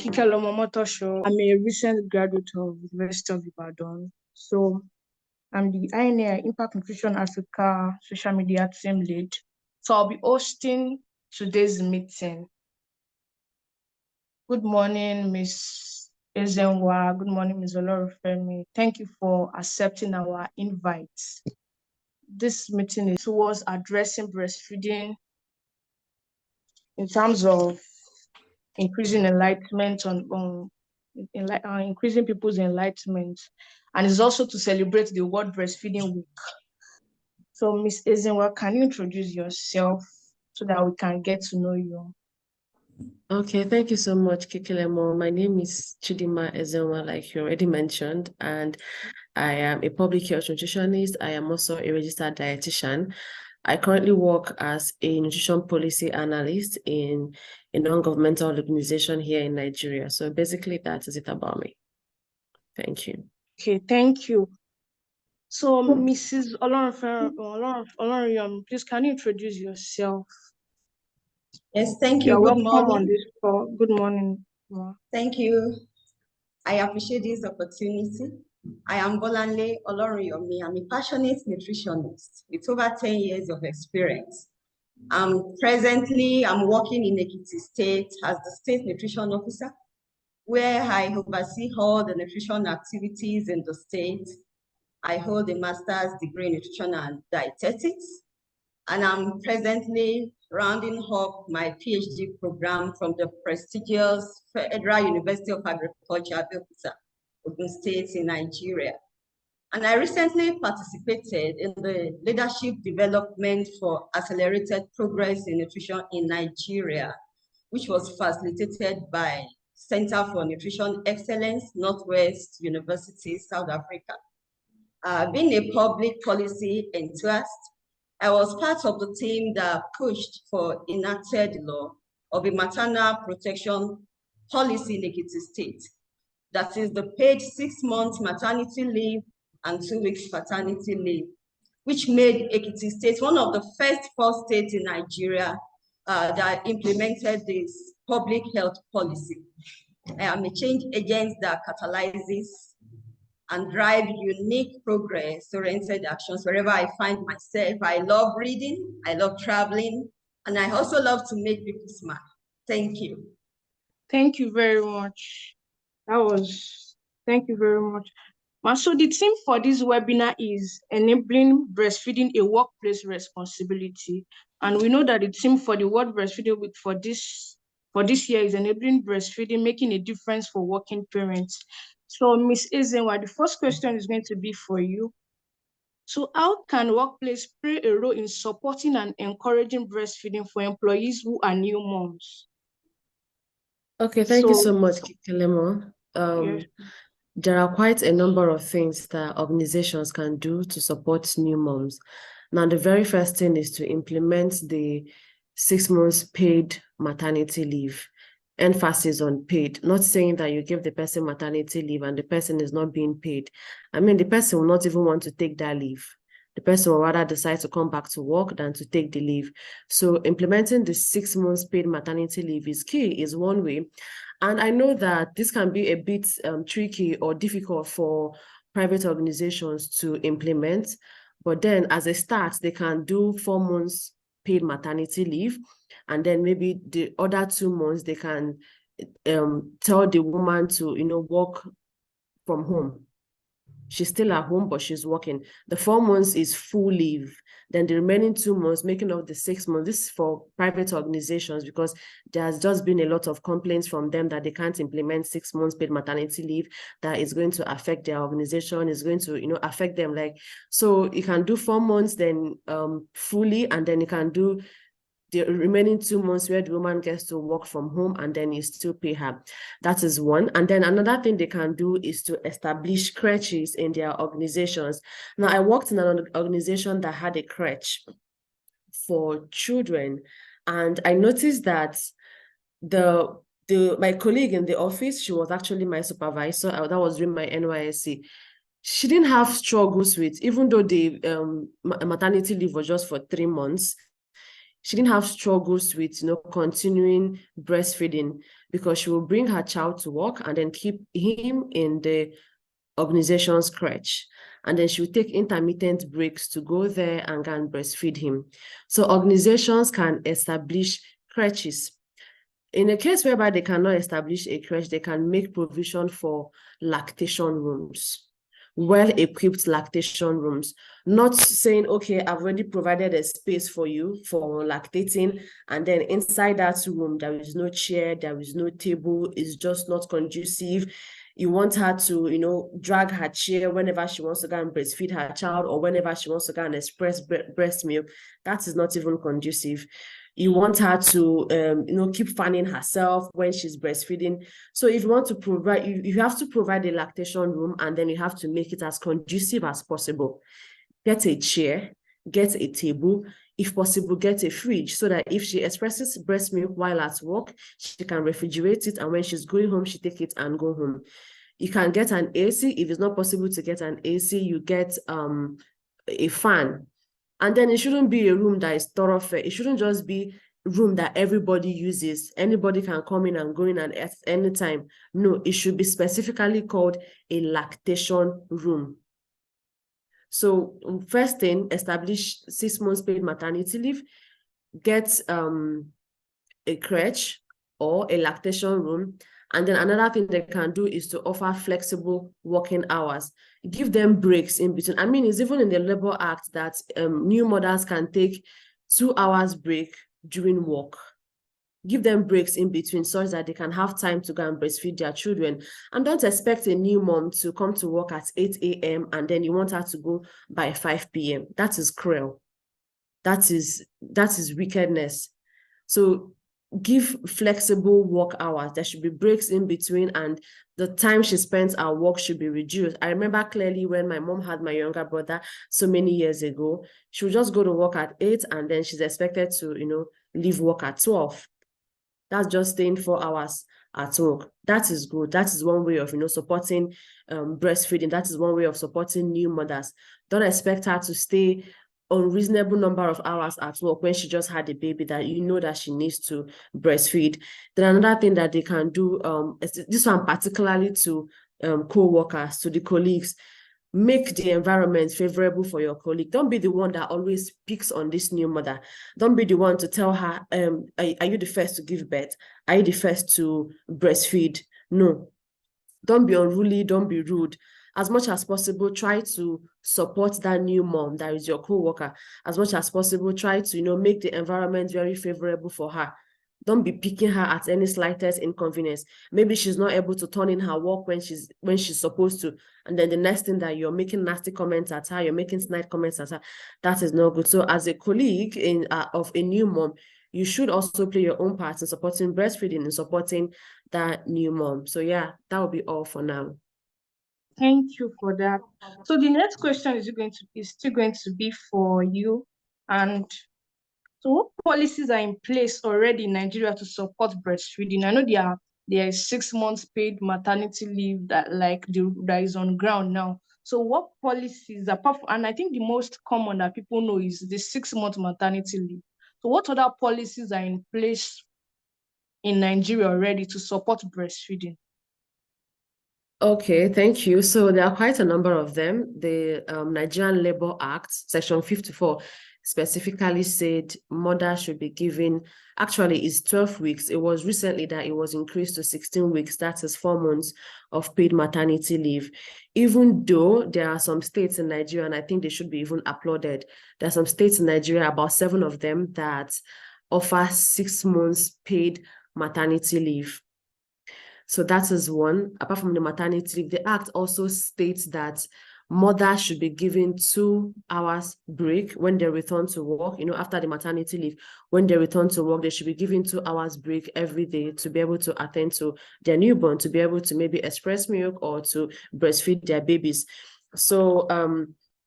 Kikelomo. I'm a recent graduate of the University of Ibadan. So I'm the INAI Impact Nutrition Africa social media team lead. So I'll be hosting today's meeting. Good morning, Ms. Ezenwa. Good morning, Ms. Olorunyomi. Thank you for accepting our invite. This meeting is towards addressing breastfeeding in terms of increasing enlightenment increasing people's enlightenment, and it's also to celebrate the World Breastfeeding Week. So, Ms. Ezenwa, can you introduce yourself so that we can get to know you? Okay, thank you so much, Kikilemo. My name is Chidinma Ezenwa, like you already mentioned, and I am a public health nutritionist. I am also a registered dietitian. I currently work as a nutrition policy analyst in a non-governmental organization here in Nigeria. So basically, that is it about me. Thank you. Okay, thank you. So, Mrs. Olorunyomi, please, can you introduce yourself? Yes, thank you. You're Good welcome morning. on this call. Good morning. Thank you. I appreciate this opportunity. I am Bolanle Olorunyomi. I'm a passionate nutritionist with over 10 years of experience. Presently, I'm working in Ekiti State as the State Nutrition Officer, where I oversee all the nutrition activities in the state. I hold a master's degree in nutrition and dietetics, and I'm presently rounding up my PhD program from the prestigious Federal University of Agriculture, Abeokuta, Ogun State in Nigeria. And I recently participated in the Leadership Development for Accelerated Progress in Nutrition in Nigeria, which was facilitated by Center for Nutrition Excellence, Northwest University, South Africa. Being a public policy enthusiast, I was part of the team that pushed for enacted law of a maternal protection policy in Ekiti State. That is the paid 6 months maternity leave and 2 weeks paternity leave, which made Ekiti State one of the first 4 states in Nigeria that implemented this public health policy. I am a change agent that catalyzes and drive unique progress-oriented actions wherever I find myself. I love reading, I love traveling, and I also love to make people smile. Thank you. Thank you very much. Thank you very much. So the theme for this webinar is enabling breastfeeding a workplace responsibility. And we know that the theme for the World Breastfeeding Week for this year is enabling breastfeeding, making a difference for working parents. So, Ms. Ezenwa, the first question is going to be for you. So how can workplace play a role in supporting and encouraging breastfeeding for employees who are new moms? Okay, thank you so much, Kikilemo. Yes. There are quite a number of things that organizations can do to support new moms. Now, the very first thing is to implement the 6 months paid maternity leave. Emphasis on paid, not saying that you give the person maternity leave and the person is not being paid. I mean, the person will not even want to take that leave. The person will rather decide to come back to work than to take the leave. So implementing the 6 months paid maternity leave is key, is one way. And I know that this can be a bit tricky or difficult for private organizations to implement, but then as a start, they can do 4 months paid maternity leave, and then maybe the other 2 months they can tell the woman to, work from home. She's still at home, but she's working. The 4 months is full leave. Then the remaining 2 months, making up the 6 months. This is for private organizations because there's just been a lot of complaints from them that they can't implement 6 months paid maternity leave, that is going to affect their organization, is going to, affect them. So you can do 4 months, then fully, and then you can do the remaining 2 months where the woman gets to work from home and then you still pay her. That is one. And then another thing they can do is to establish crèches in their organizations. Now, I worked in an organization that had a crèche for children, and I noticed that my colleague in the office, she was actually my supervisor. That was during my NYSC. She didn't have struggles with, even though the maternity leave was just for 3 months, she didn't have struggles with, continuing breastfeeding. because she will bring her child to work and then keep him in the organization's crèche. And then she will take intermittent breaks to go there and go and breastfeed him. So organizations can establish crèches. In a case whereby they cannot establish a crèche, they can make provision for lactation rooms, well-equipped lactation rooms. Not saying, okay, I've already provided a space for you for lactating, and then inside that room, there is no chair, there is no table, it's just not conducive. You want her to, drag her chair whenever she wants to go and breastfeed her child, or whenever she wants to go and express breast milk. That is not even conducive. You want her to, keep fanning herself when she's breastfeeding. So if you want to provide, you have to provide a lactation room, and then you have to make it as conducive as possible. Get a chair, get a table, if possible, get a fridge, so that if she expresses breast milk while at work, she can refrigerate it, and when she's going home, she take it and go home. You can get an AC. If it's not possible to get an AC, you get a fan. And then it shouldn't be a room that is thoroughfare. It shouldn't just be a room that everybody uses. Anybody can come in and go in at any time. No, it should be specifically called a lactation room. So first thing, establish 6 months paid maternity leave, get a crèche or a lactation room. And then another thing they can do is to offer flexible working hours. Give them breaks in between. I mean, it's even in the Labor Act that new mothers can take 2 hours break during work. Give them breaks in between such that they can have time to go and breastfeed their children. And don't expect a new mom to come to work at 8 a.m. and then you want her to go by 5 p.m. That is cruel. That is wickedness. So give flexible work hours. There should be breaks in between, and the time she spends at work should be reduced. I remember clearly when my mom had my younger brother so many years ago, she would just go to work at 8 and then she's expected to, leave work at 12. That's just staying 4 hours at work. That is good. That is one way of, supporting breastfeeding. That is one way of supporting new mothers. Don't expect her to stay unreasonable number of hours at work when she just had a baby that that she needs to breastfeed. Then another thing that they can do, this one particularly to co-workers, to the colleagues, make the environment favorable for your colleague. Don't be the one that always picks on this new mother. Don't be the one to tell her, are you the first to give birth? Are you the first to breastfeed? No. Don't be unruly, don't be rude. As much as possible, try to support that new mom that is your co-worker. As much as possible, try to, make the environment very favorable for her. Don't be picking her at any slightest inconvenience. Maybe she's not able to turn in her work when she's supposed to. And then the next thing that you're making nasty comments at her, you're making snide comments at her. That is not good. So as a colleague of a new mom, you should also play your own part in supporting breastfeeding and supporting that new mom. So yeah, that will be all for now. Thank you for that. So the next question is still going to be for you. And so what policies are in place already in Nigeria to support breastfeeding? I know there is 6 months paid maternity leave that is on ground now. So what policies, and I think the most common that people know is the 6 month maternity leave. So what other policies are in place in Nigeria already to support breastfeeding? Okay, thank you. So there are quite a number of them. The Nigerian Labour Act, Section 54, specifically said mothers should be given, actually it's 12 weeks. It was recently that it was increased to 16 weeks. That is 4 months of paid maternity leave. Even though there are some states in Nigeria, and I think they should be even applauded, there are some states in Nigeria, about 7 of them, that offer 6 months paid maternity leave. So that is one. Apart from the maternity leave, the Act also states that mothers should be given 2 hours break when they return to work. After the maternity leave, when they return to work, they should be given 2 hours break every day to be able to attend to their newborn, to be able to maybe express milk or to breastfeed their babies. So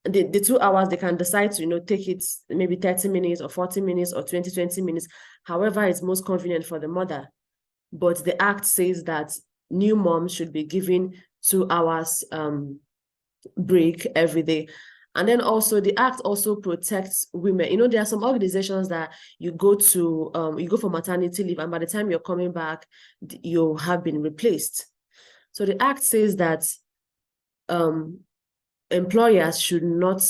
the 2 hours, they can decide to, take it maybe 30 minutes or 40 minutes or 20 minutes, however it's most convenient for the mother. But the Act says that new moms should be given 2 hours break every day. And then also the act also protects women. You know, there are some organizations that you go for maternity leave, and by the time you're coming back, you have been replaced. So the act says that employers should not,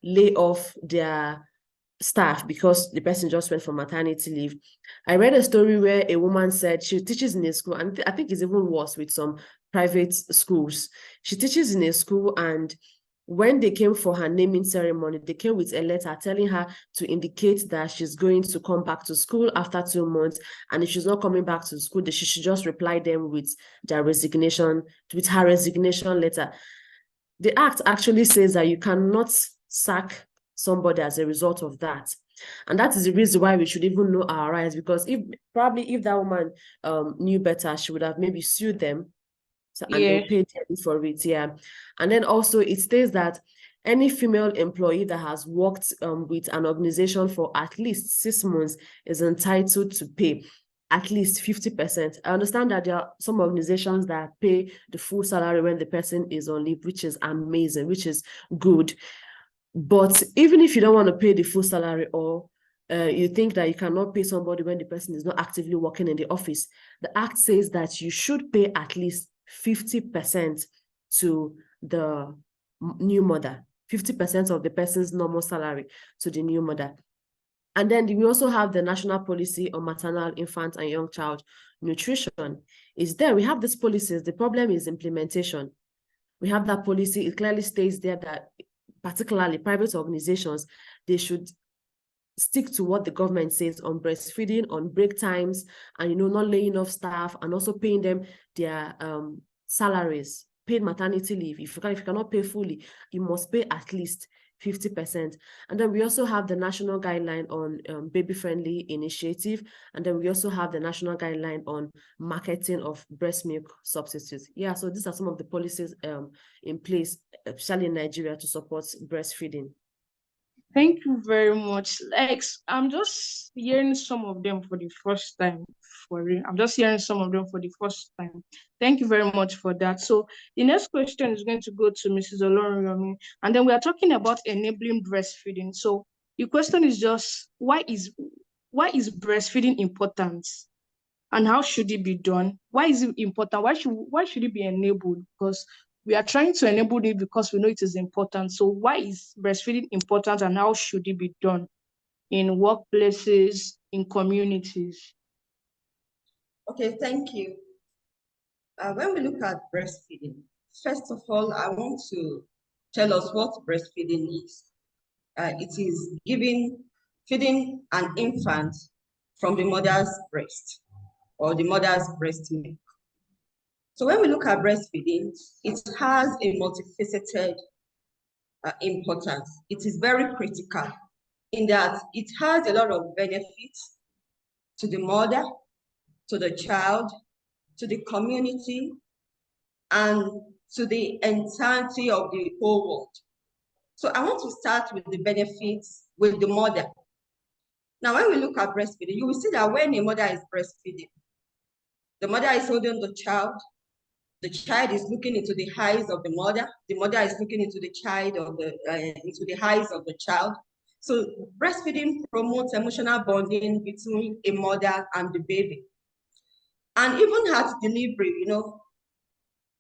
lay off their staff because the person just went for maternity leave. I read a story where a woman said she teaches in a school, and I think it's even worse with some private schools. She teaches in a school, and when they came for her naming ceremony, they came with a letter telling her to indicate that she's going to come back to school after 2 months. And if she's not coming back to school, she should just reply them with her resignation letter. The act actually says that you cannot sack somebody as a result of that. And that is the reason why we should even know our rights, because if that woman knew better, she would have maybe sued them. And they'll pay for it, And then also it states that any female employee that has worked with an organization for at least 6 months is entitled to pay at least 50%. I understand that there are some organizations that pay the full salary when the person is on leave, which is amazing, which is good. But even if you don't want to pay the full salary, or you think that you cannot pay somebody when the person is not actively working in the office, the act says that you should pay at least 50% to the new mother, 50% of the person's normal salary to the new mother. And then we also have the National Policy on Maternal, Infant, and Young Child Nutrition. Is there? We have these policies. The problem is implementation. We have that policy. It clearly states there that particularly private organizations, they should stick to what the government says on breastfeeding, on break times, and not laying off staff, and also paying them their salaries, paid maternity leave. If you cannot pay fully, you must pay at least 50%. And then we also have the national guideline on baby-friendly initiative, and then we also have the national guideline on marketing of breast milk substitutes. So these are some of the policies in place, especially in Nigeria, to support breastfeeding. Thank you very much. I'm just hearing some of them for the first time. I'm just hearing some of them for the first time. Thank you very much for that. So the next question is going to go to Mrs. Olorunyomi, and then we are talking about enabling breastfeeding. So the question is just, why is breastfeeding important, and how should it be done? Why is it important? Why should it be enabled? Because we are trying to enable it because we know it is important. So why is breastfeeding important, and how should it be done in workplaces, in communities? Okay, thank you. When we look at breastfeeding, first of all, I want to tell us what breastfeeding is. It is feeding an infant from the mother's breast or the mother's breast milk. So when we look at breastfeeding, it has a multifaceted importance. It is very critical in that it has a lot of benefits to the mother, to the child, to the community, and to the entirety of the whole world. So I want to start with the benefits with the mother. Now, when we look at breastfeeding, you will see that when a mother is breastfeeding, the mother is holding the child is looking into the eyes of the mother is looking into the eyes of the child. So breastfeeding promotes emotional bonding between a mother and the baby. And even at delivery,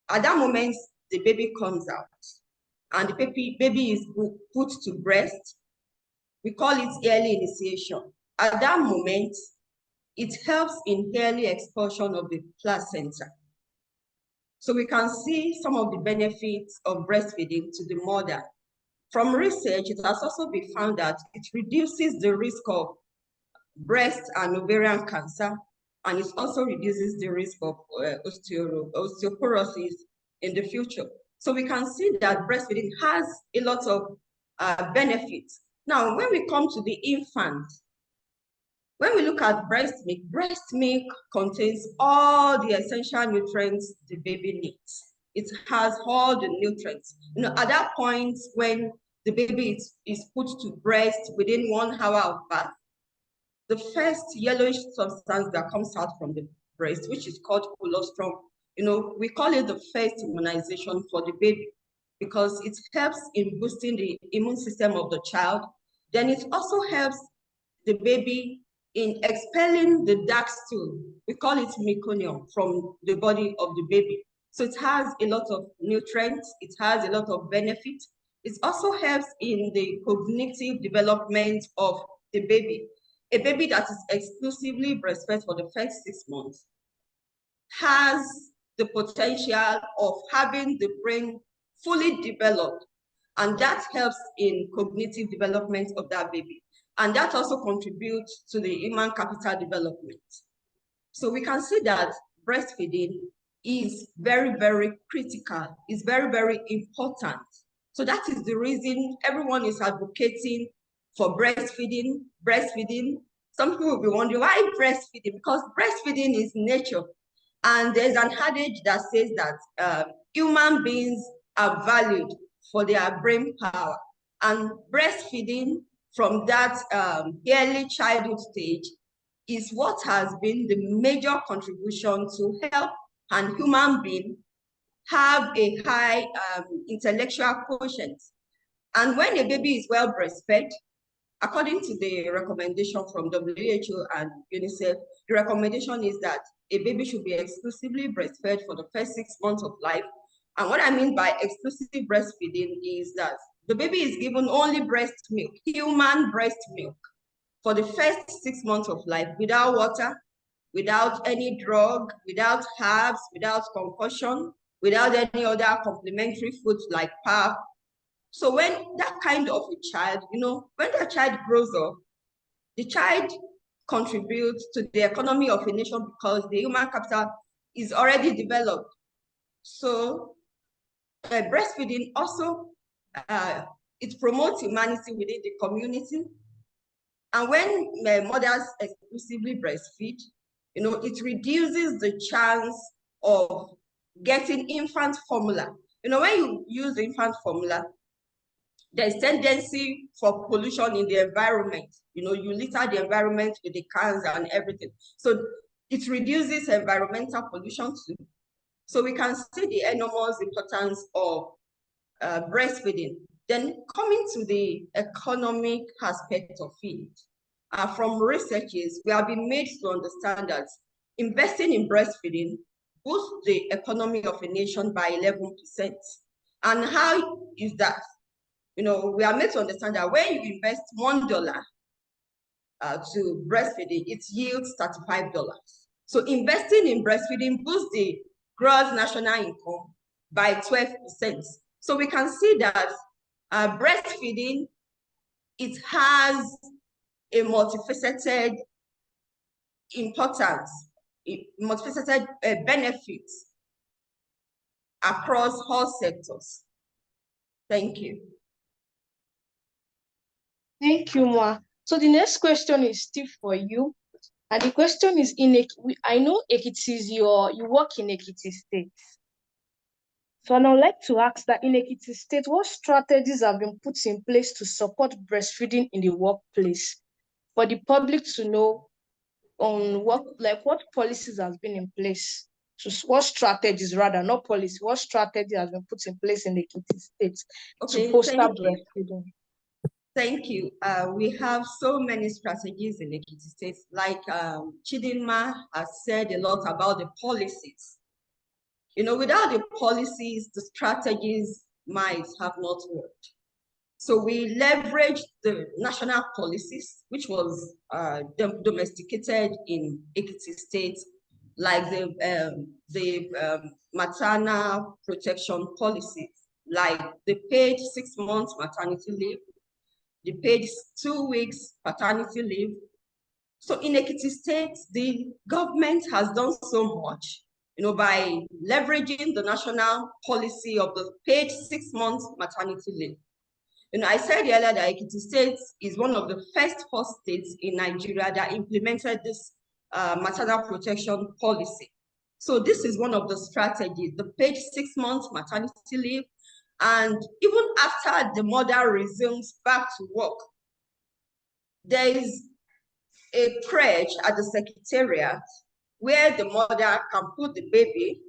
at that moment, the baby comes out and the baby is put to breast. We call it early initiation. At that moment, it helps in early expulsion of the placenta. So we can see some of the benefits of breastfeeding to the mother. From research, it has also been found that it reduces the risk of breast and ovarian cancer, and it also reduces the risk of osteoporosis in the future. So we can see that breastfeeding has a lot of benefits. Now, when we come to the infant, when we look at breast milk contains all the essential nutrients the baby needs. It has all the nutrients. At that point when the baby is put to breast within 1 hour of birth, the first yellowish substance that comes out from the breast, which is called colostrum, we call it the first immunization for the baby. because it helps in boosting the immune system of the child. Then it also helps the baby in expelling the dark stool. We call it meconium from the body of the baby. So it has a lot of nutrients, it has a lot of benefits. It also helps in the cognitive development of the baby. A baby that is exclusively breastfed for the first 6 months has the potential of having the brain fully developed, and that helps in cognitive development of that baby. And that also contributes to the human capital development. So we can see that breastfeeding is very, very critical, is very, very important. So that is the reason everyone is advocating for breastfeeding. Some people will be wondering, why breastfeeding? Because breastfeeding is nature. And there's an adage that says that human beings are valued for their brain power. And breastfeeding from that early childhood stage is what has been the major contribution to help an human being have a high intellectual quotient. And when a baby is well breastfed, according to the recommendation from WHO and UNICEF, the recommendation is that a baby should be exclusively breastfed for the first 6 months of life. And what I mean by exclusive breastfeeding is that the baby is given only breast milk, human breast milk, for the first 6 months of life, without water, without any drug, without herbs, without concussion, without any other complementary foods like pap. So when that kind of a child, when that child grows up, the child contributes to the economy of a nation because the human capital is already developed. So breastfeeding also, it promotes humanity within the community. And when mothers exclusively breastfeed, it reduces the chance of getting infant formula. When you use infant formula, there's tendency for pollution in the environment. You litter the environment with the cans and everything. So it reduces environmental pollution too. So we can see the enormous importance of breastfeeding. Then coming to the economic aspect of it, from researches, we have been made to understand that investing in breastfeeding boosts the economy of a nation by 11%. And how is that? We are made to understand that when you invest $1 to breastfeeding, it yields $35. So investing in breastfeeding boosts the gross national income by 12%. So we can see that breastfeeding, it has a multifaceted importance, multifaceted benefits across all sectors. Thank you. Thank you, Ma. So the next question is still for you. And the question is, I know Ekiti is you work in Ekiti State. So I'd like to ask that in Ekiti State, what strategies have been put in place to support breastfeeding in the workplace for the public to know on what policies has been in place? So what strategies, rather, not policy, what strategy has been put in place in the Ekiti State to foster breastfeeding? Thank you. We have so many strategies in Ekiti State. Like Chidinma has said a lot about the policies. Without the policies, the strategies might have not worked. So we leveraged the national policies, which was domesticated in Ekiti State, like the maternal protection policies, like the paid 6 months maternity leave, the paid 2 weeks paternity leave. So in Ekiti State, the government has done so much, by leveraging the national policy of the paid 6 months maternity leave. I said earlier that Ekiti State is one of the first 4 states in Nigeria that implemented this maternal protection policy. So this is one of the strategies, the paid 6 months maternity leave. And even after the mother resumes back to work, there is a crèche at the secretariat where the mother can put the baby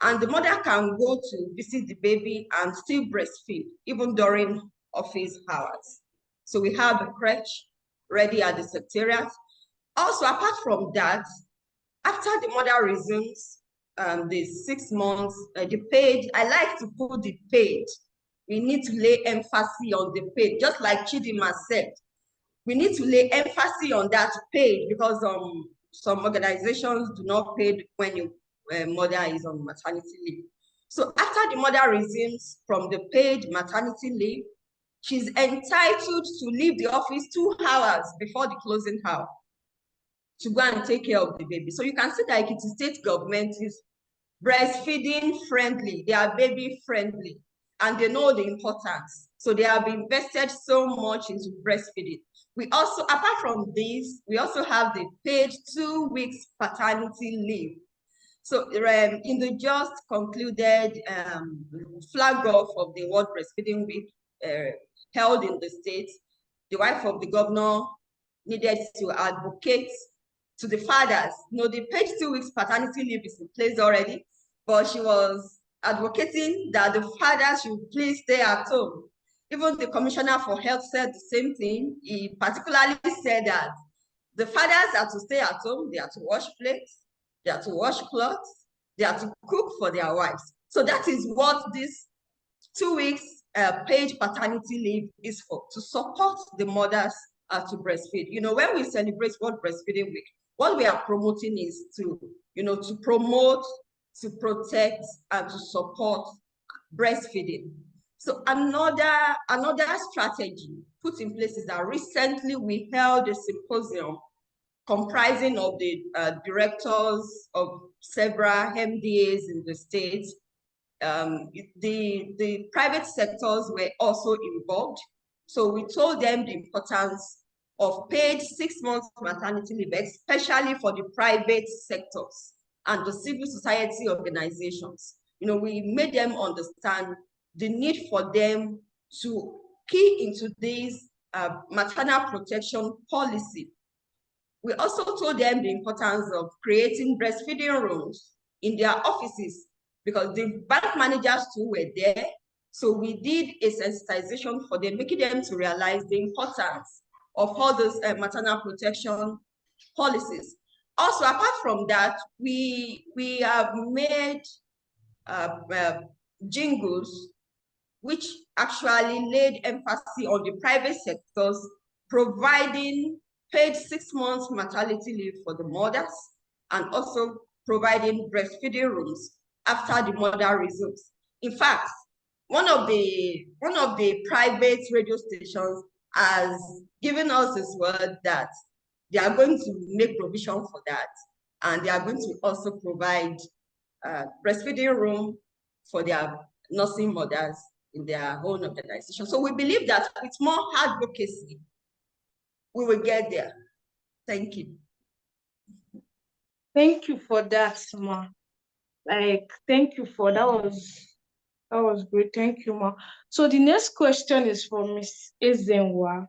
And the mother can go to visit the baby and still breastfeed, even during office hours. So we have a crèche ready at the secretariat. Also, apart from that, after the mother resumes the 6 months, the paid, I like to put the paid. We need to lay emphasis on the paid, just like Chidinma said. We need to lay emphasis on that paid because some organizations do not pay when your mother is on maternity leave. So after the mother resumes from the paid maternity leave, she's entitled to leave the office 2 hours before the closing hour to go and take care of the baby. So you can see that Ekiti State government is breastfeeding friendly. They are baby friendly and they know the importance. So they have invested so much into breastfeeding. We also, apart from this, we also have the paid 2 weeks paternity leave. So in the just concluded flag off of the World Breastfeeding Week held in the state, the wife of the governor needed to advocate to the fathers. You know, the paid 2 weeks paternity leave is in place already, but she was advocating that the fathers should please stay at home. Even the Commissioner for Health said the same thing. He particularly said that the fathers are to stay at home, they are to wash plates, they are to wash clothes, they are to cook for their wives. So that is what this 2 weeks paid paternity leave is for, to support the mothers to breastfeed. You know, when we celebrate World Breastfeeding Week, what we are promoting is to, you know, to promote, to protect, and to support breastfeeding. So another strategy put in place is that recently we held a symposium comprising of the directors of several MDAs in the state. The private sectors were also involved. So we told them the importance of paid 6 months maternity leave, especially for the private sectors and the civil society organizations. You know, we made them understand the need for them to key into this maternal protection policy. We also told them the importance of creating breastfeeding rooms in their offices because the bank managers too were there. So we did a sensitization for them, making them to realize the importance of all those maternal protection policies. Also, apart from that, we have made jingles which actually laid emphasis on the private sectors providing paid 6 months maternity leave for the mothers and also providing breastfeeding rooms after the mother resumes. In fact, one of the private radio stations has given us this word that they are going to make provision for that, and they are going to also provide breastfeeding room for their nursing mothers in their own organization. So we believe that with more advocacy, we will get there. Thank you. Thank you for that, Ma. Thank you for that. Was great. Thank you, Ma. So the next question is for Ms. Ezenwa.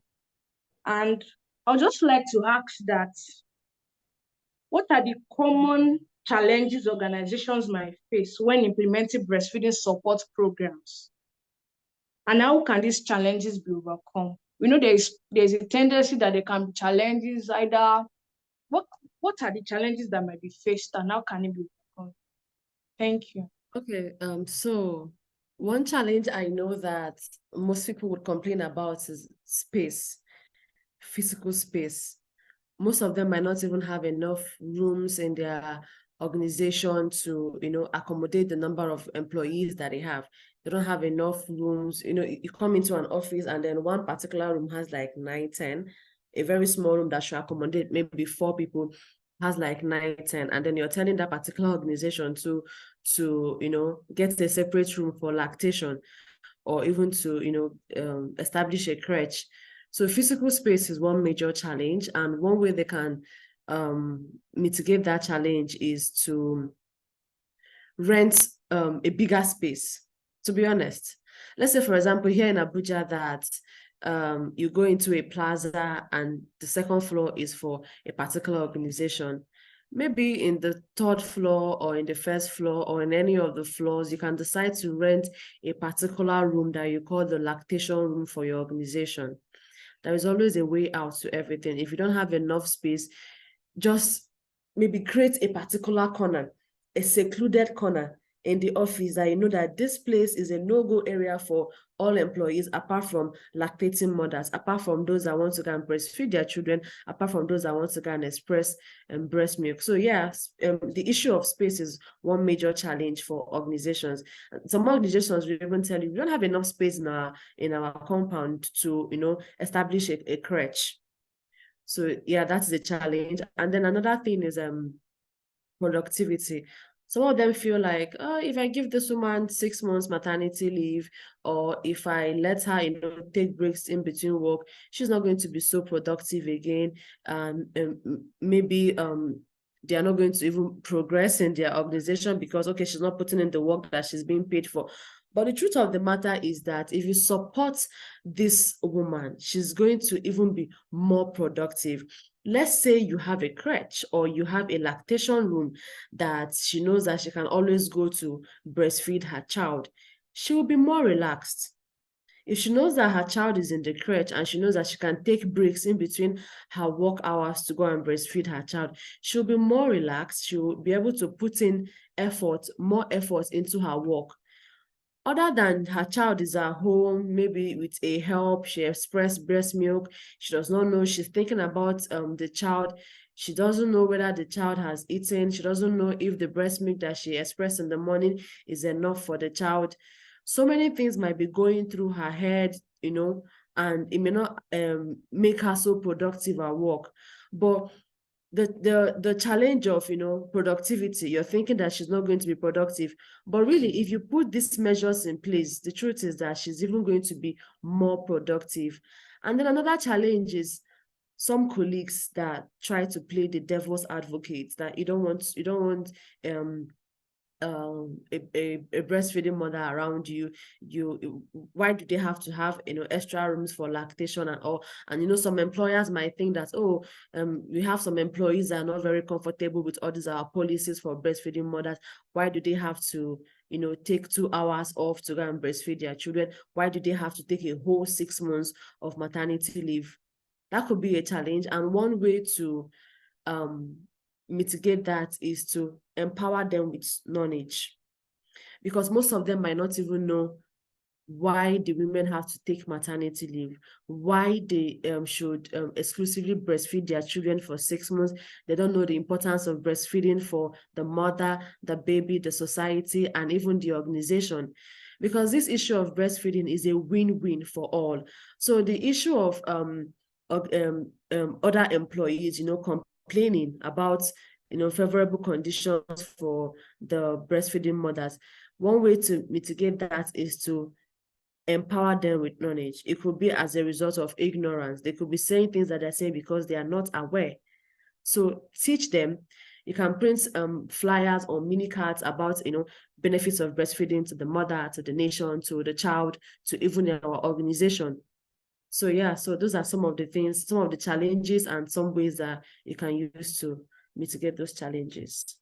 And I'd just like to ask that, what are the common challenges organizations might face when implementing breastfeeding support programs? And how can these challenges be overcome? We know there's a tendency that there can be challenges either. What are the challenges that might be faced and how can it be overcome? Thank you. Okay, so one challenge I know that most people would complain about is space, physical space. Most of them might not even have enough rooms in their organization to, accommodate the number of employees that they have. They don't have enough rooms. You come into an office and then one particular room has like 9, 10. A very small room that should accommodate maybe 4 people has like 9, 10. And then you're telling that particular organization to get a separate room for lactation or even to, establish a crèche. So physical space is one major challenge, and one way they can mitigate that challenge is to rent a bigger space. To be honest, let's say, for example, here in Abuja that you go into a plaza and the second floor is for a particular organization. maybe in the third floor or in the first floor or in any of the floors, you can decide to rent a particular room that you call the lactation room for your organization. There is always a way out to everything. If you don't have enough space, just maybe create a particular corner, a secluded corner in the office that you know that this place is a no-go area for all employees, apart from lactating mothers, apart from those that want to go and breastfeed their children, apart from those that want to go and express breast milk. So yes, the issue of space is one major challenge for organizations. Some organizations will even tell you, we don't have enough space in our compound to, establish a crèche. So yeah, that's the challenge. And then another thing is productivity. Some of them feel like, oh, if I give this woman 6 months maternity leave, or if I let her, take breaks in between work, she's not going to be so productive again. Maybe they are not going to even progress in their organization because, okay, she's not putting in the work that she's being paid for. But the truth of the matter is that if you support this woman, she's going to even be more productive. Let's say you have a crèche or you have a lactation room that she knows that she can always go to breastfeed her child. She will be more relaxed. If she knows that her child is in the crèche and she knows that she can take breaks in between her work hours to go and breastfeed her child, she'll be more relaxed. She'll be able to put in more effort into her work. Other than her child is at home, maybe with a help, she expressed breast milk, she does not know, she's thinking about the child, she doesn't know whether the child has eaten, she doesn't know if the breast milk that she expressed in the morning is enough for the child. So many things might be going through her head, and it may not make her so productive at work. But the challenge of productivity, you're thinking that she's not going to be productive, but really if you put these measures in place, the truth is that she's even going to be more productive. And then another challenge is some colleagues that try to play the devil's advocate, that you don't want a breastfeeding mother around you. Why do they have to have extra rooms for lactation and all? And some employers might think that, we have some employees that are not very comfortable with all these our policies for breastfeeding mothers. Why do they have to take 2 hours off to go and breastfeed their children? Why do they have to take a whole 6 months of maternity leave? That could be a challenge. And one way to mitigate that is to empower them with knowledge, because most of them might not even know why the women have to take maternity leave, why they should exclusively breastfeed their children for 6 months. They don't know the importance of breastfeeding for the mother, the baby, the society, and even the organization, because this issue of breastfeeding is a win-win for all. So the issue of other employees, complaining about favorable conditions for the breastfeeding mothers, one way to mitigate that is to empower them with knowledge. It could be as a result of ignorance. They could be saying things that they're saying because they are not aware. So teach them. You can print flyers or mini cards about benefits of breastfeeding to the mother, to the nation, to the child, to even our organization. So yeah, so those are some of the things, some of the challenges, and some ways that you can use to mitigate those challenges.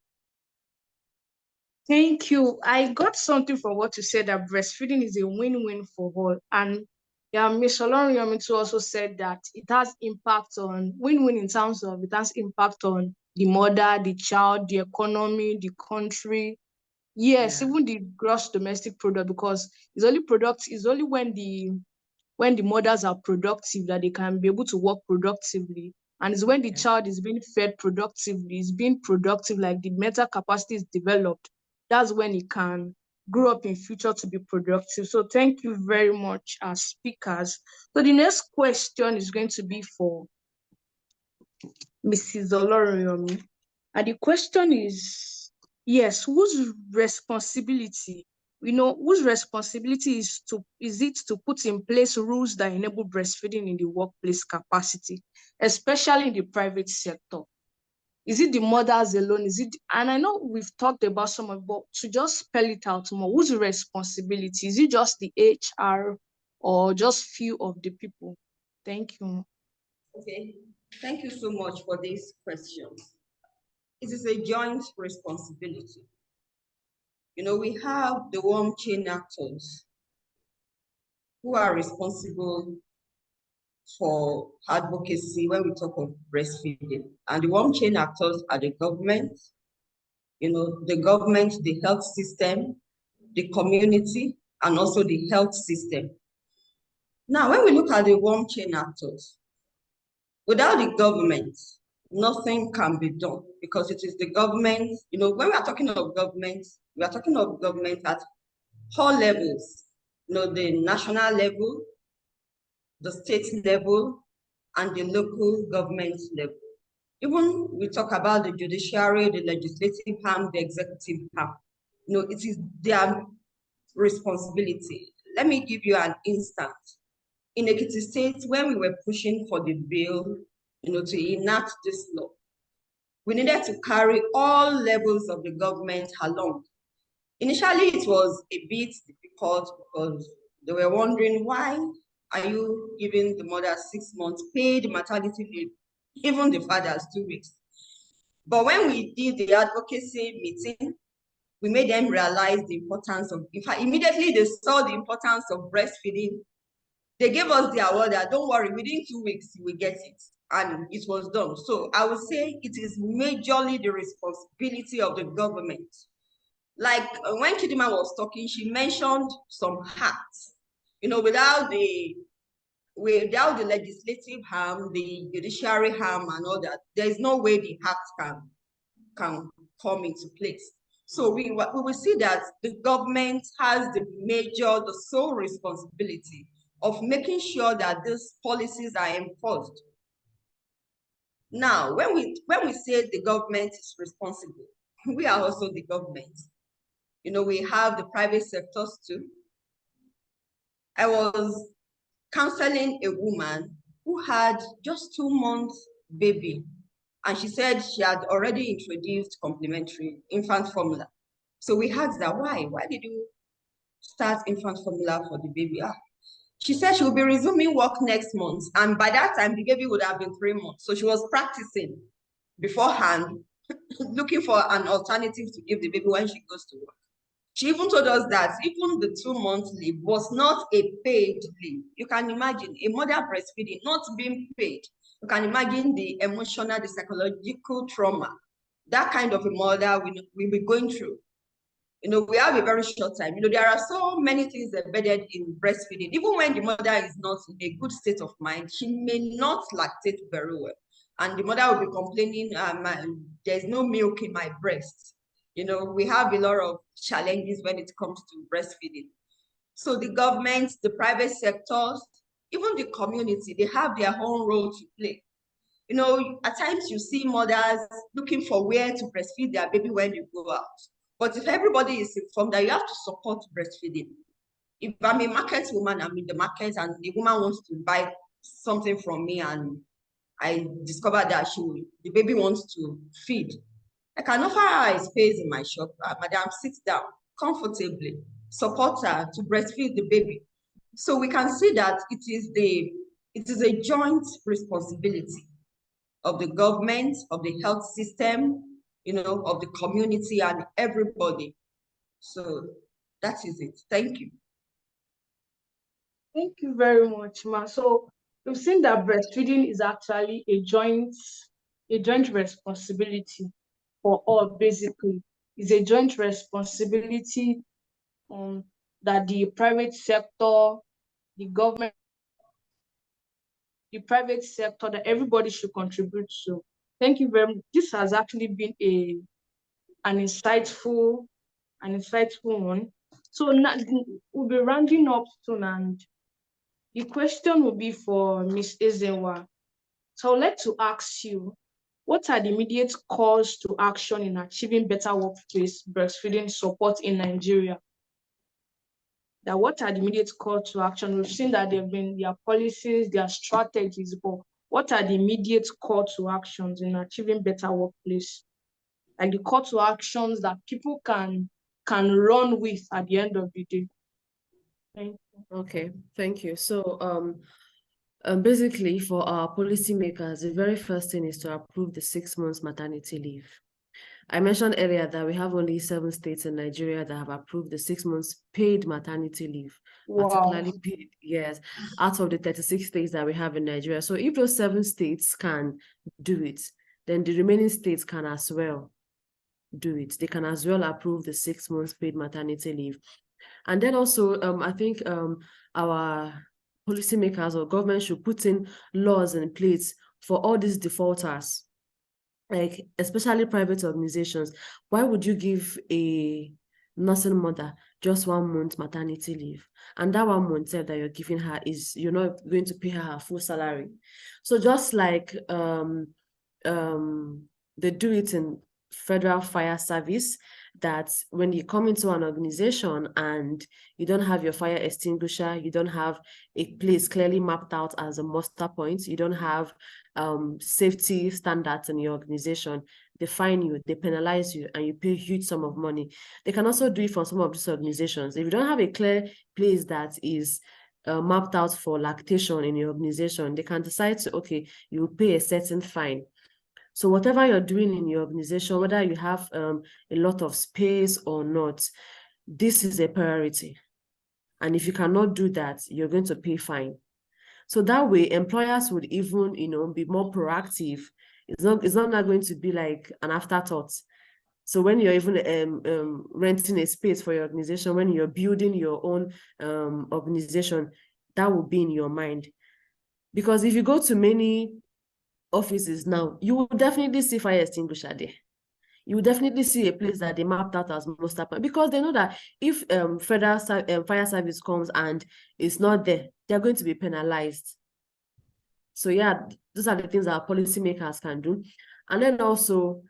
Thank you. I got something from what you said, that breastfeeding is a win-win for all. And yeah, Ms. Olorunyomi also said that it has impact on win-win in terms of it has impact on the mother, the child, the economy, the country. Yes, even the gross domestic product, because it's only when the mothers are productive that they can be able to work productively. And it's when the child is being fed productively, is being productive, like the mental capacity is developed. That's when it can grow up in future to be productive. So thank you very much, as speakers. So the next question is going to be for Mrs. Olorunyomi. And the question is, yes, whose responsibility is it to put in place rules that enable breastfeeding in the workplace capacity, especially in the private sector? Is it the mothers alone? And I know we've talked about some of it, but to just spell it out more, whose responsibility? Is it just the HR or just few of the people? Thank you. Okay, thank you so much for these questions. it is a joint responsibility. You know, we have the warm chain actors who are responsible for advocacy when we talk of breastfeeding. And the warm chain actors are the government, you know, the government, the health system, the community, and also the health system. Now, when we look at the warm chain actors, without the government, nothing can be done because it is the government, you know, when we are talking of government, we are talking of government at all levels, you know, the national level, the state level, and the local government level. Even we talk about the judiciary, the legislative arm, the executive arm. You know, it is their responsibility. Let me give you an instance. In Ekiti State, when we were pushing for the bill, you know, to enact this law, we needed to carry all levels of the government along. Initially, it was a bit difficult because they were wondering, why are you giving the mother 6 months paid maternity leave, even the fathers 2 weeks? But when we did the advocacy meeting, we made them realize the importance of, in fact, immediately they saw the importance of breastfeeding. They gave us their word that, don't worry, within 2 weeks, we get it. And it was done. So I would say it is majorly the responsibility of the government. Like when Chidinma was talking, she mentioned some acts. You know, without the legislative arm, the judiciary arm, and all that, there is no way the act can come into place. So we will see that the government has the sole responsibility of making sure that these policies are enforced. Now, when we say the government is responsible, we are also the government. You know, we have the private sectors too. I was counseling a woman who had just 2 months baby, and she said she had already introduced complementary infant formula. So we asked her, why did you start infant formula for the baby? She said she will be resuming work next month, and by that time the baby would have been 3 months. So she was practicing beforehand, looking for an alternative to give the baby when she goes to work. She even told us that even the 2 month leave was not a paid leave. You can imagine a mother breastfeeding not being paid. You can imagine the emotional, the psychological trauma that kind of a mother will be going through. You know, we have a very short time. You know, there are so many things embedded in breastfeeding. Even when the mother is not in a good state of mind, she may not lactate very well. And the mother will be complaining, there's no milk in my breast. You know, we have a lot of challenges when it comes to breastfeeding. So the government, the private sectors, even the community, they have their own role to play. You know, at times you see mothers looking for where to breastfeed their baby when you go out. But if everybody is informed that you have to support breastfeeding, if I'm a market woman, I'm in the market and the woman wants to buy something from me and I discover that the baby wants to feed, I can offer her a space in my shop. Madam, sit down comfortably, support her to breastfeed the baby. So we can see that it is a joint responsibility of the government, of the health system, you know, of the community and everybody. So that is it. Thank you. Thank you very much, Ma. So we've seen that breastfeeding is actually a joint responsibility for all, basically. It's a joint responsibility that the private sector, the government, the private sector, that everybody should contribute to. Thank you very much. This has actually been an insightful one. So now we'll be rounding up soon, and the question will be for Ms. Ezenwa. So I'd like to ask you, what are the immediate calls to action in achieving better workplace breastfeeding support in Nigeria? What are the immediate calls to action? We've seen that there have been their policies, their strategies, but what are the immediate call to actions in achieving better workplace? Like the call to actions that people can run with at the end of the day. Thank you. Okay, thank you. So basically for our policymakers, the very first thing is to approve the 6 months maternity leave. I mentioned earlier that we have only 7 states in Nigeria that have approved the 6 months paid maternity leave, particularly paid, yes, out of the 36 states that we have in Nigeria. So if those 7 states can do it, then the remaining states can as well do it. They can as well approve the 6 months paid maternity leave. And then also, I think our policymakers or government should put in laws in place for all these defaulters, like especially private organizations. Why would you give a nursing mother just 1 month maternity leave? And that 1 month that you're giving her is, you're not going to pay her full salary. So just like they do it in Federal Fire Service, that when you come into an organization and you don't have your fire extinguisher, you don't have a place clearly mapped out as a muster point, you don't have safety standards in your organization, they fine you, they penalize you, and you pay a huge sum of money. They can also do it for some of these organizations. If you don't have a clear place that is mapped out for lactation in your organization, they can decide to, okay, you will pay a certain fine. So whatever you're doing in your organization, whether you have a lot of space or not, this is a priority. And if you cannot do that, you're going to pay fine. So that way, employers would even, be more proactive. It's not going to be like an afterthought. So when you're even renting a space for your organization, when you're building your own organization, that will be in your mind. Because if you go to many offices now, you will definitely see fire extinguisher there. You will definitely see a place that they mapped out as muster point, because they know that if federal fire service comes and it's not there, they're going to be penalized. So yeah, those are the things our policymakers can do. And then also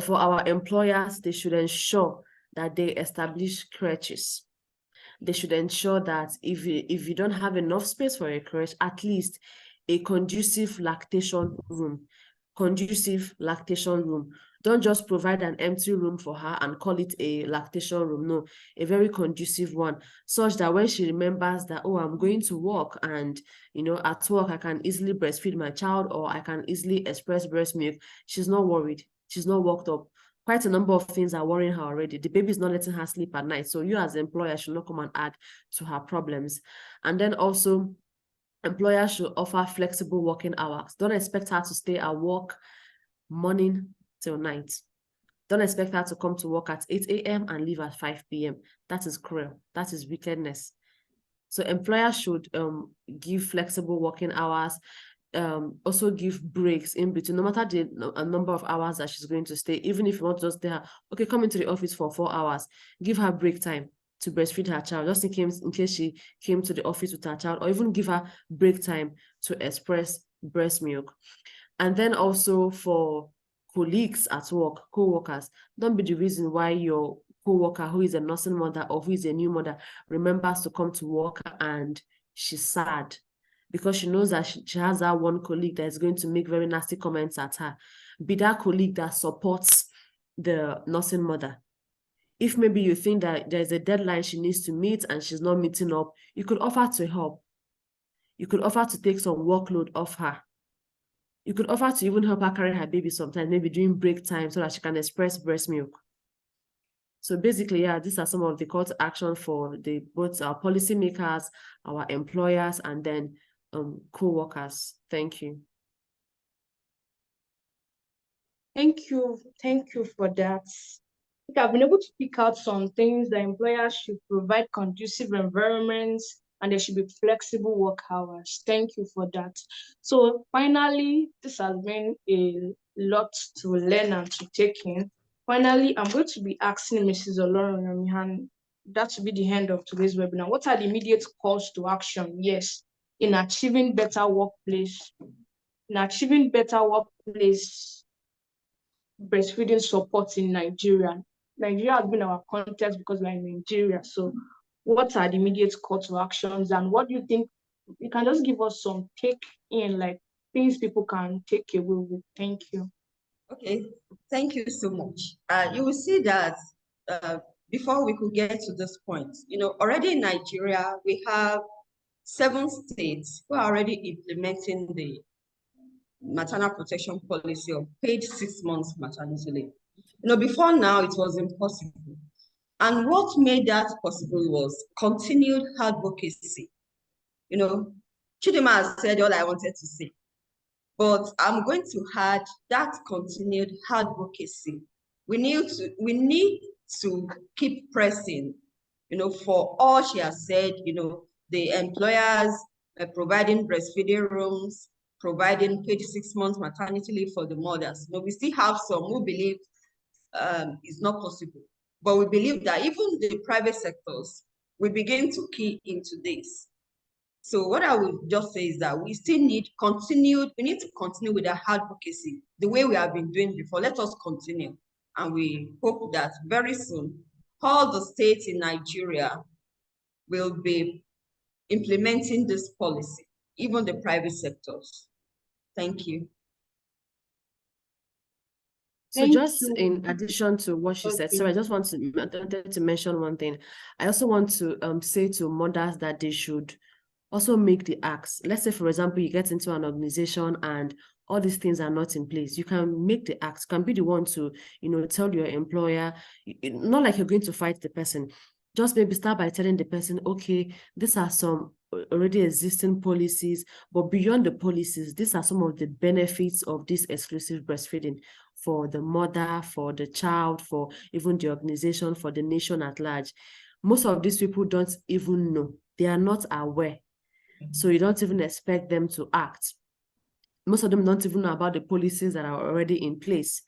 for our employers, they should ensure that they establish creches. They should ensure that if you don't have enough space for a creche, at least a conducive lactation room. Don't just provide an empty room for her and call it a lactation room. No, a very conducive one, such that when she remembers that, oh, I'm going to work, and at work I can easily breastfeed my child, or I can easily express breast milk, she's not worried, she's not worked up. Quite a number of things are worrying her already. The baby is not letting her sleep at night. So you as an employer should not come and add to her problems. And then also, employers should offer flexible working hours. Don't expect her to stay at work morning till night. Don't expect her to come to work at 8 a.m. and leave at 5 p.m. That is cruel. That is wickedness. So employers should give flexible working hours, also give breaks in between, no matter the number of hours that she's going to stay. Even if you want to just tell her, okay, come into the office for 4 hours, give her break time to breastfeed her child, just in case she came to the office with her child, or even give her break time to express breast milk. And then also for colleagues at work, co-workers, don't be the reason why your co-worker who is a nursing mother or who is a new mother remembers to come to work and she's sad because she knows that she has that one colleague that is going to make very nasty comments at her. Be that colleague that supports the nursing mother. If maybe you think that there's a deadline she needs to meet and she's not meeting up, you could offer to help. You could offer to take some workload off her. You could offer to even help her carry her baby sometimes, maybe during break time, so that she can express breast milk. So basically, yeah, these are some of the call to action for both our policymakers, our employers, and then co-workers. Thank you. Thank you for that. I think I've been able to pick out some things that employers should provide conducive environments, and there should be flexible work hours. Thank you for that. So finally, this has been a lot to learn and to take in. Finally, I'm going to be asking Mrs. Olorunyomi, and that should be the end of today's webinar. What are the immediate calls to action? Yes, in achieving better workplace breastfeeding support in Nigeria. Nigeria has been our context because we're in Nigeria. So what are the immediate call to actions, and what do you think? You can just give us some take in, like things people can take away with. Thank you. Okay, thank you so much. You will see that before we could get to this point, already in Nigeria, we have 7 states who are already implementing the maternal protection policy of paid 6 months maternity leave. Before now, it was impossible. And what made that possible was continued advocacy. Chidinma has said all I wanted to say, but I'm going to add that continued advocacy. We need to keep pressing, for all she has said, the employers providing breastfeeding rooms, providing paid 6 months maternity leave for the mothers. We still have some who believe it's not possible. But we believe that even the private sectors will begin to key into this. So what I would just say is that we need to continue with our advocacy the way we have been doing before. Let us continue. And we hope that very soon, all the states in Nigeria will be implementing this policy, even the private sectors. Thank you. So just in addition to what she said, so I just wanted to mention one thing. I also want to say to mothers that they should also make the acts. Let's say, for example, you get into an organization and all these things are not in place. You can make the acts, can be the one to, tell your employer, not like you're going to fight the person. Just maybe start by telling the person, okay, these are some already existing policies, but beyond the policies, these are some of the benefits of this exclusive breastfeeding for the mother, for the child, for even the organization, for the nation at large. Most of these people don't even know. They are not aware. So you don't even expect them to act. Most of them don't even know about the policies that are already in place.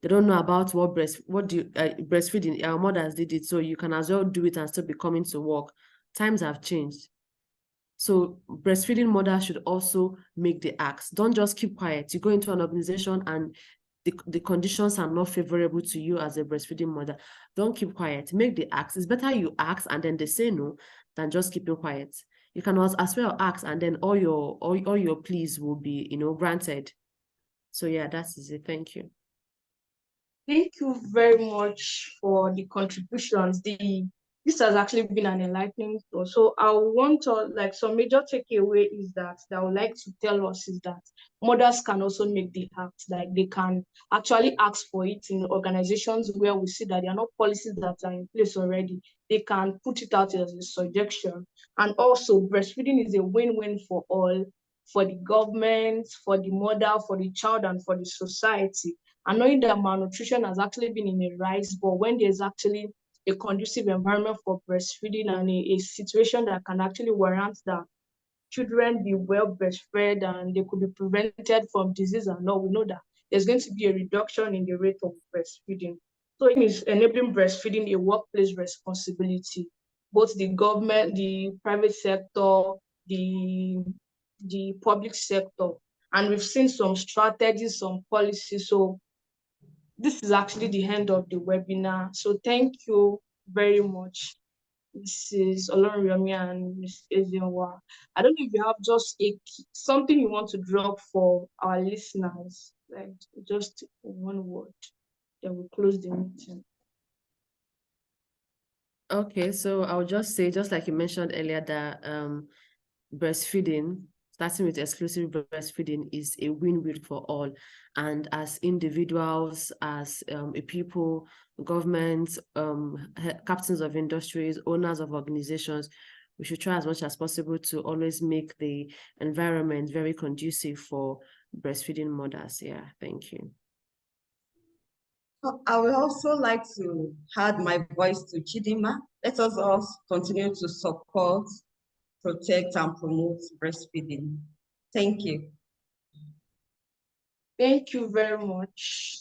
They don't know about breastfeeding. Our mothers did it, so you can as well do it and still be coming to work. Times have changed. So breastfeeding mothers should also make the acts. Don't just keep quiet. You go into an organization and the conditions are not favorable to you as a breastfeeding mother. Don't keep quiet. Make the acts. It's better you ask and then they say no than just keeping quiet. You can as well ask and then all your pleas will be, granted. So yeah, that's it. Thank you. Thank you very much for the contributions. This has actually been an enlightening tour. So I want to, some major takeaway is that I would like to tell us is that mothers can also make the act. They can actually ask for it in organizations where we see that there are not policies that are in place already. They can put it out as a suggestion. And also, breastfeeding is a win-win for all, for the government, for the mother, for the child, and for the society. And knowing that malnutrition has actually been in a rise, but when there's actually a conducive environment for breastfeeding and a situation that can actually warrant that children be well breastfed and they could be prevented from disease and all, we know that there's going to be a reduction in the rate of breastfeeding. So it is enabling breastfeeding a workplace responsibility. Both the government, the private sector, the public sector. And we've seen some strategies, some policies. So this is actually the end of the webinar. So thank you very much, Mrs. Olorunyomi and Mrs. Ezenwa. I don't know if you have just something you want to drop for our listeners, like just one word, then we'll close the meeting. Okay, so I'll just say, just like you mentioned earlier, that breastfeeding, starting with exclusive breastfeeding, is a win-win for all. And as individuals, as a people, governments, captains of industries, owners of organizations, we should try as much as possible to always make the environment very conducive for breastfeeding mothers. Yeah, thank you. I would also like to add my voice to Chidinma. Let us all continue to support, protect, and promote breastfeeding. Thank you. Thank you very much.